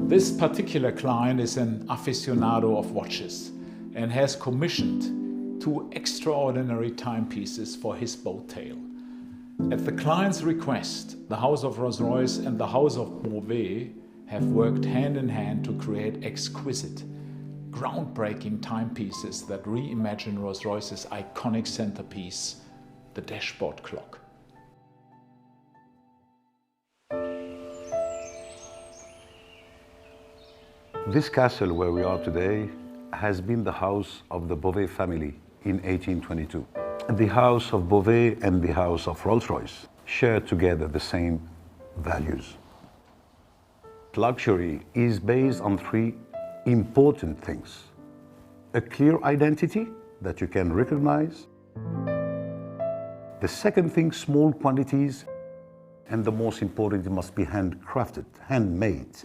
This particular client is an aficionado of watches and has commissioned two extraordinary timepieces for his boat tail. At the client's request, the House of Rolls-Royce and the House of Beauvais have worked hand in hand to create exquisite, groundbreaking timepieces that reimagine Rolls-Royce's iconic centerpiece, the dashboard clock. This castle where we are today has been the house of the Beauvais family in 1822. The House of Beauvais and the House of Rolls-Royce share together the same values. Luxury is based on three important things: a clear identity that you can recognize, the second thing, small quantities, and the most important, it must be handcrafted, handmade.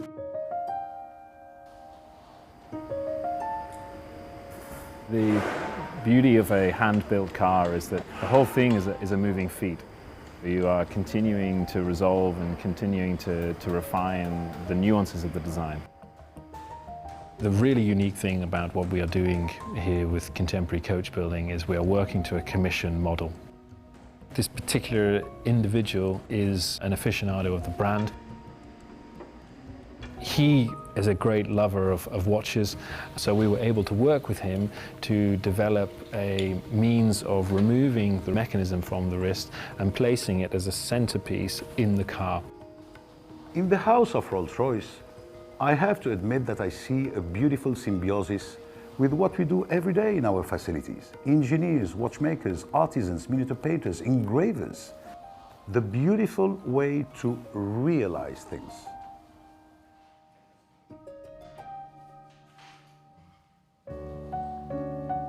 The beauty of a hand-built car is that the whole thing is a moving feat. You are continuing to resolve and continuing to refine the nuances of the design. The really unique thing about what we are doing here with contemporary coach building is we are working to a commission model. This particular individual is an aficionado of the brand. He is a great lover of watches, so we were able to work with him to develop a means of removing the mechanism from the wrist and placing it as a centerpiece in the car. In the House of Rolls-Royce, I have to admit that I see a beautiful symbiosis with what we do every day in our facilities. Engineers, watchmakers, artisans, miniature painters, engravers. The beautiful way to realize things.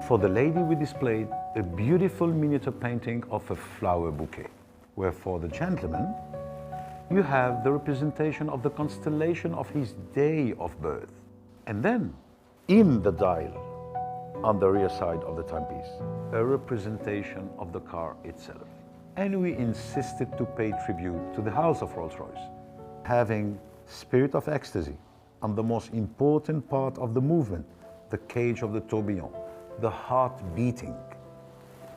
For the lady, we displayed a beautiful miniature painting of a flower bouquet, where for the gentleman, you have the representation of the constellation of his day of birth. And then, in the dial, on the rear side of the timepiece, a representation of the car itself. And we insisted to pay tribute to the House of Rolls-Royce, having spirit of ecstasy on the most important part of the movement, the cage of the tourbillon, the heart beating.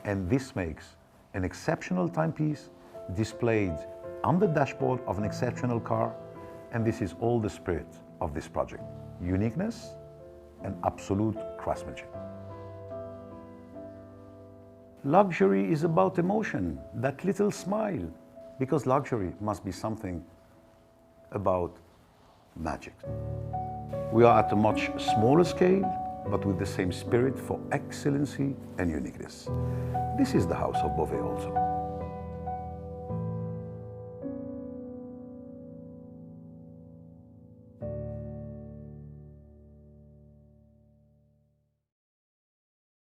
And this makes an exceptional timepiece displayed on the dashboard of an exceptional car, and this is all the spirit of this project. Uniqueness and absolute craftsmanship. Luxury is about emotion, that little smile, because luxury must be something about magic. We are at a much smaller scale, but with the same spirit for excellency and uniqueness. This is the House of Beauvais also.